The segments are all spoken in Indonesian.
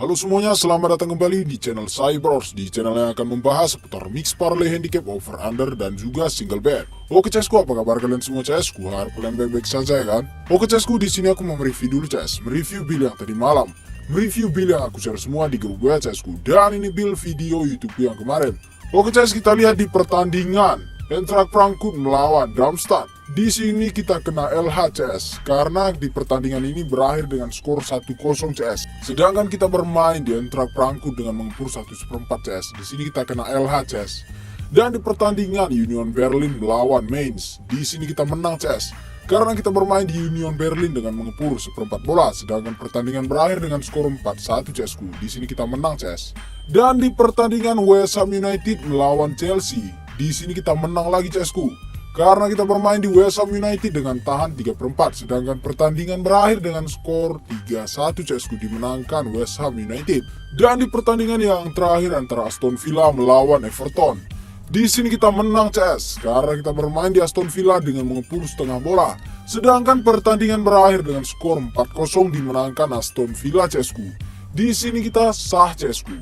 Halo semuanya, selamat datang kembali di channel Cybros, di channel yang akan membahas seputar mix parlay handicap, over under, dan juga single bet. Oke CSku, apa kabar kalian semua CSku? Harap kalian baik-baik saja ya kan? Oke CSku, di sini aku mau mereview dulu CS, mereview build yang tadi malam, mereview build yang aku share semua di grup gue CSku, dan ini build video YouTube yang kemarin. Oke CS, kita lihat di pertandingan Eintracht Frankfurt melawan Darmstadt. Di sini kita kena LHCS karena di pertandingan ini berakhir dengan skor 1-0 CS. Sedangkan kita bermain di Eintracht Frankfurt dengan mengepur 1/4 CS. Di sini kita kena LHCS. Dan di pertandingan Union Berlin melawan Mainz, di sini kita menang CS. Karena kita bermain di Union Berlin dengan mengepur 1/4 bola, sedangkan pertandingan berakhir dengan skor 4-1 CSku. Di sini kita menang CS. Dan di pertandingan West Ham United melawan Chelsea, di sini kita menang lagi CSku. Karena kita bermain di West Ham United dengan tahan 3/4, sedangkan pertandingan berakhir dengan skor 3-1 CSku, dimenangkan West Ham United. Dan di pertandingan yang terakhir antara Aston Villa melawan Everton, di sini kita menang CS karena kita bermain di Aston Villa dengan mengepur setengah bola, sedangkan pertandingan berakhir dengan skor 4-0, dimenangkan Aston Villa CSku. Di sini kita sah CSku.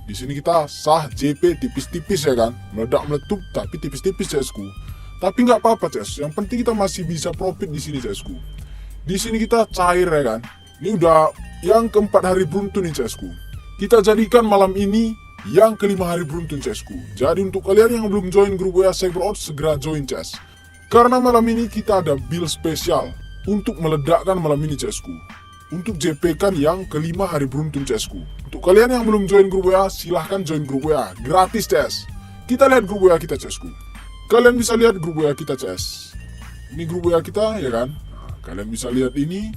Di sini kita sah JP tipis-tipis ya kan, meledak meletup tapi tipis-tipis CSku. Tapi nggak apa-apa CS, yang penting kita masih bisa profit di sini CSku. Di sini kita cair ya kan. Ini udah yang keempat hari beruntun nih CSku. Kita jadikan malam ini yang kelima hari beruntun CSku. Jadi untuk kalian yang belum join grup WA Cybros, segera join CS. Karena malam ini kita ada build spesial untuk meledakkan malam ini CSku. Untuk JP kan yang kelima hari beruntun CSku. Untuk kalian yang belum join grup WA, silahkan join grup WA, gratis CS. Kita lihat grup WA kita CSku. Kalian bisa lihat grup WA kita CS. Ini grup WA kita ya kan. Nah, kalian bisa lihat ini.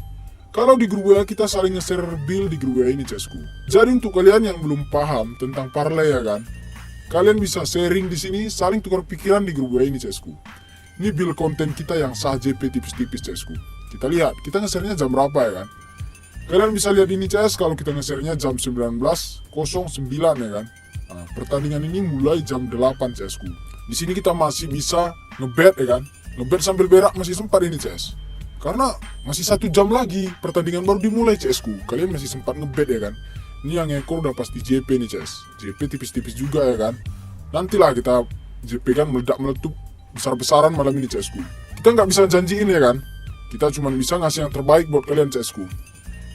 Kalau di grup WA kita saling nge-share build di grup WA ini CSku. Jadi untuk kalian yang belum paham tentang parlay ya kan, kalian bisa sharing di sini, saling tukar pikiran di grup WA ini CSku. Ini build konten kita yang sah JP tipis-tipis CSku. Kita lihat, kita nge-share-nya jam berapa ya kan. Kalian bisa lihat ini CS kalau kita nge-share-nya jam 19.09 ya kan. Nah, pertandingan ini mulai jam 8 CSku. Di sini kita masih bisa ngebet ya kan. Ngebet sambil berak masih sempat ini CS. Karena masih 1 jam lagi pertandingan baru dimulai CSku. Kalian masih sempat ngebet ya kan. Ini yang ekor udah pasti JP nih CS. JP tipis-tipis juga ya kan. Nantilah kita JP kan meledak meletup besar-besaran malam ini CSku. Kita nggak bisa janjiin ya kan. Kita cuma bisa ngasih yang terbaik buat kalian CSku.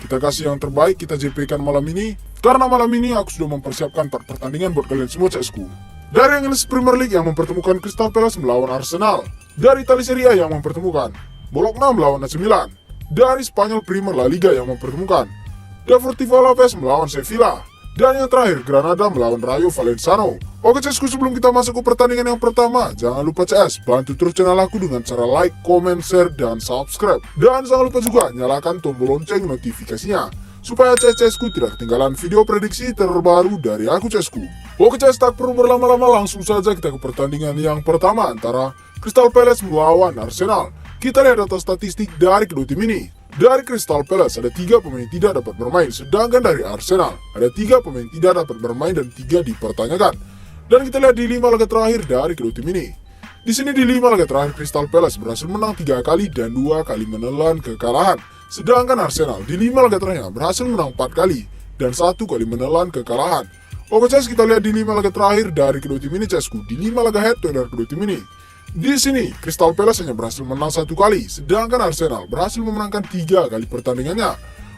Kita kasih yang terbaik, kita JP kan malam ini. Karena malam ini aku sudah mempersiapkan 4 pertandingan buat kalian semua CSku. Dari English Premier League yang mempertemukan Crystal Palace melawan Arsenal. Dari Italia Serie A yang mempertemukan Bologna melawan AC Milan. Dari Spanyol Premier La Liga yang mempertemukan Deportivo Alaves melawan Sevilla. Dan yang terakhir Granada melawan Rayo Vallecano. Oke CSku, sebelum kita masuk ke pertandingan yang pertama, jangan lupa CS bantu terus channel aku dengan cara like, comment, share, dan subscribe. Dan jangan lupa juga nyalakan tombol lonceng notifikasinya supaya CS-ku tidak ketinggalan video prediksi terbaru dari aku CSku. Oke CS, tak perlu berlama-lama, langsung saja kita ke pertandingan yang pertama antara Crystal Palace melawan Arsenal. Kita lihat data statistik dari kedua tim ini. Dari Crystal Palace ada 3 pemain tidak dapat bermain, sedangkan dari Arsenal ada 3 pemain tidak dapat bermain dan 3 dipertanyakan. Dan kita lihat di 5 laga terakhir dari kedua tim ini. Di sini di 5 laga terakhir Crystal Palace berhasil menang 3 kali dan 2 kali menelan kekalahan. Sedangkan Arsenal di 5 laga terakhir berhasil menang 4 kali dan 1 kali menelan kekalahan. Oke CS, kita lihat di 5 laga terakhir dari kedua tim ini CSku. Di 5 laga head to head dari kedua tim ini, di sini Crystal Palace hanya berhasil menang 1 kali, sedangkan Arsenal berhasil memenangkan 3 kali pertandingannya.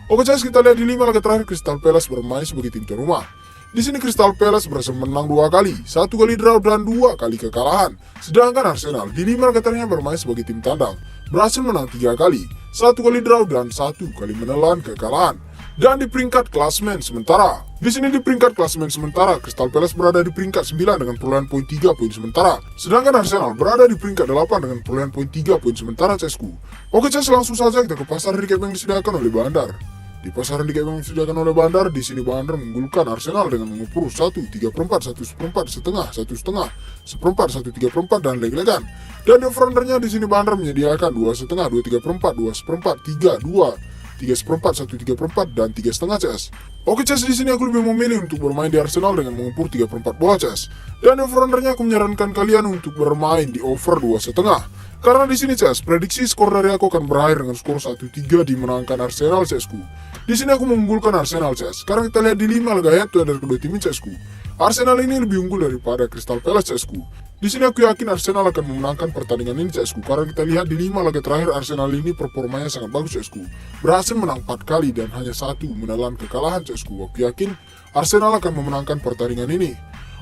Oke CS, kita lihat di 5 laga terakhir Crystal Palace bermain sebagai tim tuan rumah. Di sini Crystal Palace berhasil menang 2 kali, 1 kali draw dan 2 kali kekalahan. Sedangkan Arsenal di 5 laga terakhir bermain sebagai tim tandang, berhasil menang 3 kali, 1 kali draw dan 1 kali menelan kekalahan. Dan di peringkat klasemen sementara, di sini di peringkat klasemen sementara Crystal Palace berada di peringkat 9 dengan perolehan poin 3 poin sementara, sedangkan Arsenal berada di peringkat 8 dengan perolehan poin 3 poin sementara CSku. Oke CS, langsung saja kita ke pasar handicap yang disediakan oleh Bandar. Di pasar handicap yang disediakan oleh Bandar, di sini Bandar mengunggulkan Arsenal dengan mengepur 1/3/4, 1/4 setengah, 1/2, 1/4, 1/3/4 dan leg-legan. Dan di over-undernya di sini Bandar menyediakan 2,5, 2/3/4, 2/4, 3, 2, 3/4, 1/3, dan 3,5 CS. Oke CS, di sini aku lebih memilih untuk bermain di Arsenal dengan mengumpul 3/4 bola CS. Dan over-undernya aku menyarankan kalian untuk bermain di over 2,5. Karena di sini CS, prediksi skor dari aku akan berakhir dengan skor 1-3 dimenangkan Arsenal CS-ku. Di sini aku mengunggulkan Arsenal CS. Sekarang kita lihat di 5 laga head to head dari kedua tim CS-ku. Arsenal ini lebih unggul daripada Crystal Palace CS-ku. Di sini aku yakin Arsenal akan memenangkan pertandingan ini CS-ku. Karena kita lihat di 5 laga terakhir Arsenal ini performanya sangat bagus CS-ku. Berhasil menang 4 kali dan hanya 1 menelan kekalahan CS-ku. Aku yakin Arsenal akan memenangkan pertandingan ini.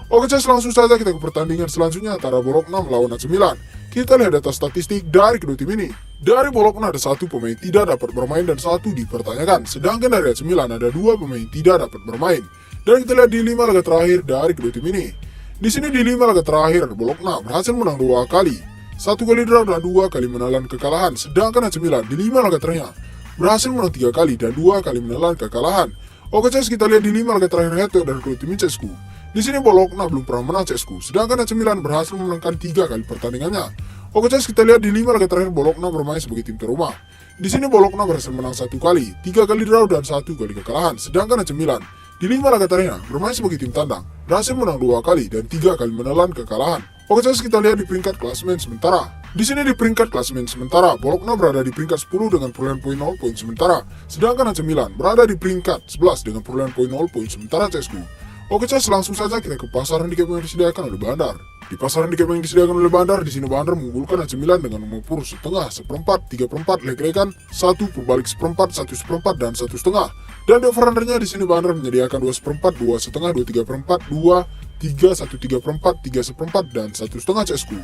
Oke CS, langsung saja kita ke pertandingan selanjutnya antara Bologna melawan AC Milan. Kita lihat data statistik dari kedua tim ini. Dari Bologna ada 1 pemain tidak dapat bermain dan 1 dipertanyakan. Sedangkan dari AC Milan ada 2 pemain tidak dapat bermain. Dan kita lihat di 5 laga terakhir dari kedua tim ini. Di sini di 5 laga terakhir Bologna berhasil menang 2 kali. 1 kali draw dan 2 kali menelan kekalahan. Sedangkan AC Milan di 5 laga terakhir berhasil menang 3 kali dan 2 kali menelan kekalahan. Oke CS, kita lihat di 5 laga terakhir head to head dari kedua tim CS-ku. Di sini Bologna belum pernah menang CS-ku, sedangkan AC Milan berhasil memenangkan 3 kali pertandingannya. Oke CS, kita lihat di 5 laga terakhir Bologna bermain sebagai tim terumah. Di sini Bologna berhasil menang 1 kali, 3 kali draw dan 1 kali kekalahan. Sedangkan AC Milan di 5 laga terakhir bermain sebagai tim tandang, berhasil menang 2 kali dan 3 kali menelan kekalahan. Oke CS, kita lihat di peringkat klasemen sementara. Di sini di peringkat klasemen sementara, Bologna berada di peringkat 10 dengan perolehan poin 0 poin sementara. Sedangkan AC Milan berada di peringkat 11 dengan perolehan poin 0 poin sementara CS-ku. Oke CS, langsung saja kita ke pasaran handicap yang disediakan oleh Bandar. Di pasaran handicap yang disediakan oleh Bandar, di sini Bandar mengunggulkan AC Milan dengan mengukur setengah, 1/4, 3/4, leg-legan, 1 perbalik 1/4, 1/4, dan 1,5. Dan di over-undernya di sini Bandar menyediakan 2/4, 2,5, 2/3/4, 2, 3, 1/3/4, 3/4, dan 1,5 CS-ku.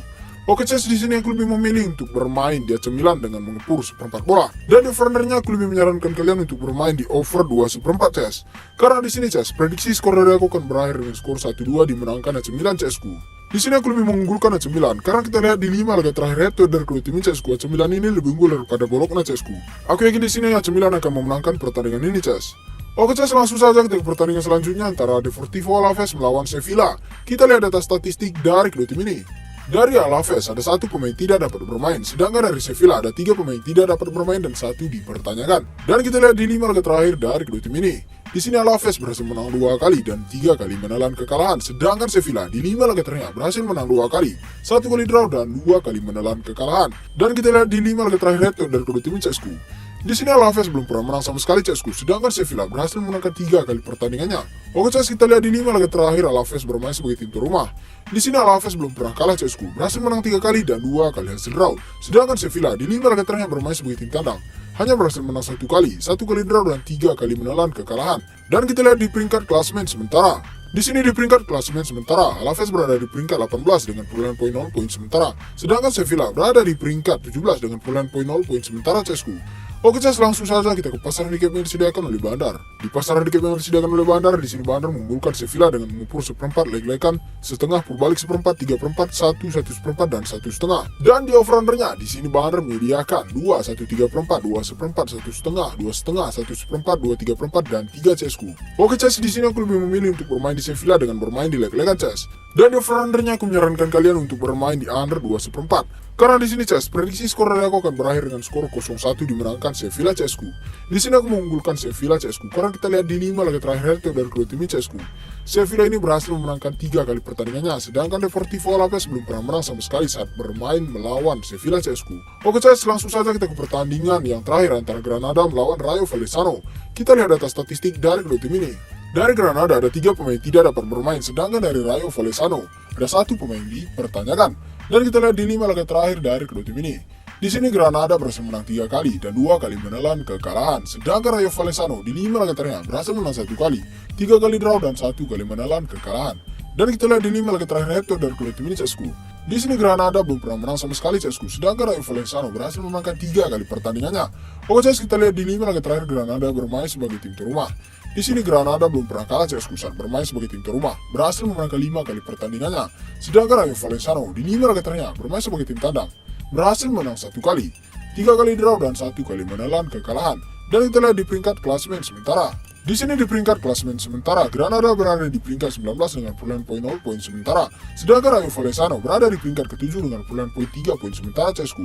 Oke CS, di sini aku lebih memilih untuk bermain di AC Milan dengan mengepur 1/4 bola. Dan di over-undernya aku lebih menyarankan kalian untuk bermain di over 2/4 CS. Karena di sini CS, prediksi skor dari aku akan berakhir dengan skor 1-2 dimenangkan AC Milan CS-ku. Di sini aku lebih mengunggulkan AC Milan karena kita lihat di 5 laga terakhir head to head dari kedua tim CS-ku, AC Milan ini lebih unggul daripada Bologna CS-ku. Aku yakin di sini AC Milan akan memenangkan pertandingan ini CS. Oke CS, langsung saja kita ke pertandingan selanjutnya antara Deportivo Alaves melawan Sevilla. Kita lihat data statistik dari kedua tim ini. Dari Alaves ada 1 pemain tidak dapat bermain, sedangkan dari Sevilla ada 3 pemain tidak dapat bermain dan 1 dipertanyakan. Dan kita lihat di 5 laga terakhir dari kedua tim ini. Di sini Alaves berhasil menang 2 kali dan 3 kali menelan kekalahan, sedangkan Sevilla di 5 laga terakhir berhasil menang 2 kali, 1 kali draw dan 2 kali menelan kekalahan. Dan kita lihat di 5 laga terakhir head to head dari kedua tim CS-ku. Di sini Alaves belum pernah menang sama sekali CS-ku, sedangkan Sevilla berhasil menangkan 3 kali pertandingannya. Oke CS, kita lihat di 5 laga terakhir Alaves bermain sebagai tim tuan rumah. Di sini Alaves belum pernah kalah CS-ku, berhasil menang 3 kali dan 2 kali hasil draw. Sedangkan Sevilla di 5 laga terakhir bermain sebagai tim tandang, hanya berhasil menang 1 kali, 1 kali draw dan 3 kali menelan kekalahan. Dan kita lihat di peringkat klasemen sementara. Di sini di peringkat klasemen sementara, Alaves berada di peringkat 18 dengan perolehan poin 0 poin sementara, sedangkan Sevilla berada di peringkat 17 dengan perolehan poin 0 poin sementara CS-ku. Oke CS, langsung saja kita ke pasar handicap yang disediakan oleh Bandar. Di pasar handicap yang disediakan oleh Bandar, di sini Bandar mengunggulkan Sevilla dengan mengukur 1/4, leg-legan, setengah, perbalik 1/4, 3/4, 1, 1/4, dan 1,5. Dan di over-undernya, di sini Bandar menyediakan 2, 1/3/4, 2/4, 1,5, 2,5, 1/4, 2/3/4, dan 3 CS-ku. Oke CS, di sini aku lebih memilih untuk bermain di Sevilla dengan bermain di leg-legan CS. Dan di over-undernya aku menyarankan kalian untuk bermain di under 2/4. Karena di sini CS, prediksi skor dari aku akan berakhir dengan skor 0-1 dimenangkan Sevilla CS-ku. Di sini aku mengunggulkan Sevilla CS-ku karena kita lihat di 5 laga terakhir dari kedua tim CS-ku. Sevilla ini berhasil memenangkan 3 kali pertandingannya, sedangkan Deportivo Alaves belum pernah menang sama sekali saat bermain melawan Sevilla CS-ku. Oke CS, langsung saja kita ke pertandingan yang terakhir antara Granada melawan Rayo Vallecano. Kita lihat data statistik dari kedua tim ini. Dari Granada ada 3 pemain tidak dapat bermain, sedangkan dari Rayo Vallecano ada 1 pemain dipertanyakan. Dan kita lihat di 5 laga terakhir dari kedua tim ini. Di sini Granada berhasil menang 3 kali dan 2 kali menelan kekalahan. Sedangkan Rayo Vallecano di 5 laga terakhir berhasil menang 1 kali, 3 kali draw dan 1 kali menelan kekalahan. Dan kita lihat di 5 laga terakhir head to head dari kedua tim ini CS-ku. Di sini Granada belum pernah menang sama sekali CS-ku, sedangkan Rayo Vallecano berhasil memenangkan 3 kali pertandingannya. Oke CS, kita lihat di 5 laga terakhir Granada bermain sebagai tim tuan rumah. Di sini Granada belum pernah kalah CS-ku saat bermain sebagai tim tuan rumah, berhasil memenangkan 5 kali pertandingannya. Sedangkan Rayo Vallecano di 5 laga terakhir bermain sebagai tim tandang, berhasil menang 1 kali, 3 kali draw dan 1 kali menelan kekalahan. Dan kita lihat di peringkat klasemen sementara. Di sini di peringkat klasemen sementara, Granada berada di peringkat 19 dengan perolehan poin 0 poin sementara, sedangkan Rayo Vallecano berada di peringkat ke-7 dengan perolehan poin 3 poin sementara CS-ku.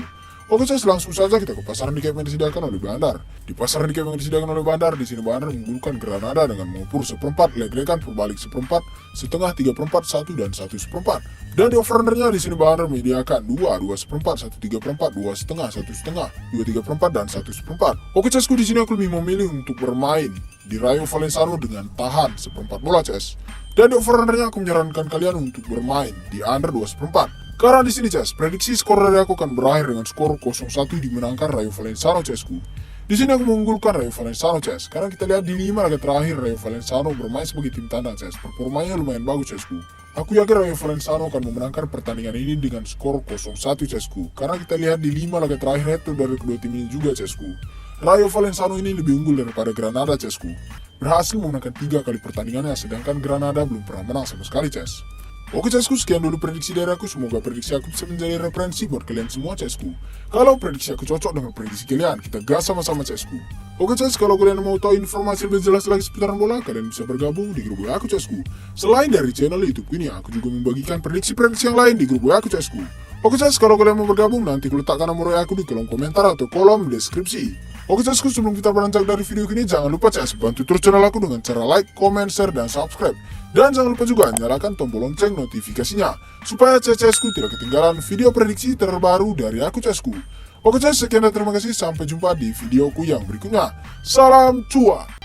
Oke CS, langsung saja kita ke pasar handicap yang disediakan oleh Bandar. Di pasar handicap yang disediakan oleh Bandar, di sini Bandar mengunggulkan Granada dengan mengupur seperempat, leg-legan perbalik seperempat, setengah, 3/4, 1 dan 1/4. Dan di over-undernya di sini Bandar menyediakan 2, 2/4, 1/3/4, 2 setengah, 1 setengah, 2 3/4 dan 1/4. Oke CSku, di sini aku lebih memilih untuk bermain di Rayo Vallecano dengan tahan seperempat bola CS. Dan di over-undernya aku menyarankan kalian untuk bermain di under 2/4. Karena di sini CS, prediksi skor dari aku akan berakhir dengan skor 0-1 dimenangkan Rayo Vallecano CSku. Di sini aku mengunggulkan Rayo Vallecano CS, karena kita lihat di 5 laga terakhir Rayo Vallecano bermain sebagai tim tandang CS, performanya lumayan bagus CSku. Aku yakin Rayo Vallecano akan memenangkan pertandingan ini dengan skor 0-1 CSku, karena kita lihat di 5 laga terakhir head to dari kedua tim ini juga CSku. Rayo Vallecano ini lebih unggul daripada Granada CSku, berhasil memenangkan 3 kali pertandingannya, sedangkan Granada belum pernah menang sama sekali CS. Oke CSku, sekian dulu prediksi dari aku. Semoga prediksi aku bisa menjadi referensi buat kalian semua CSku. Kalau prediksi aku cocok dengan prediksi kalian, kita gas sama-sama CSku. Oke CS, kalau kalian mau tahu informasi lebih jelas lagi seputaran bola, kalian bisa bergabung di grup WA aku CSku. Selain dari channel YouTube ini, aku juga membagikan prediksi-prediksi yang lain di grup WA aku CSku. Oke CS, kalau kalian mau bergabung, nanti aku letakkan nomor WA aku di kolom komentar atau kolom deskripsi. Oke CSku, sebelum kita beranjak dari video ini, jangan lupa CS bantu terus channel aku dengan cara like, comment, share, dan subscribe. Dan jangan lupa juga nyalakan tombol lonceng notifikasinya, supaya CSku tidak ketinggalan video prediksi terbaru dari aku CSku. Oke CS, sekian dan terima kasih, sampai jumpa di videoku yang berikutnya. Salam cuan!